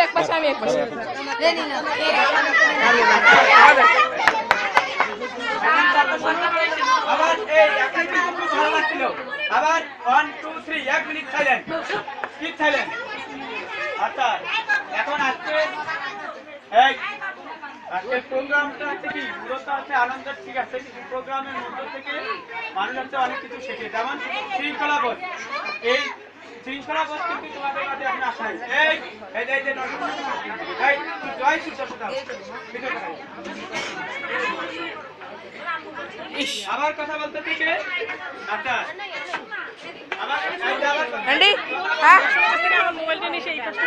এক পাশে আমি এক পাশে আবার এই একই কিন্তু খুব ভালো লাগছিল। আবার 1 2 3 1 মিনিট সাইলেন্ট, স্কিপ সাইলেন্ট। আচ্ছা এখন আজকে এই আজকের প্রোগ্রামটা হচ্ছে কি মূলত হচ্ছে আনন্দের, ঠিক আছে? প্রোগ্রামের মধ্য থেকে মানুষ হচ্ছে অনেক কিছু শেখে, যেমন শৃঙ্খলাবোধ। এই শৃঙ্খলাবোধ কিন্তু তোমাদের কাছে এখন আসাই এই এই যে এই জয় সুশাসন আবার কথা বলতে থেকে আচ্ছা আবার আন্টি হ্যাঁ মোবাইলটা নিয়ে সেই পাশে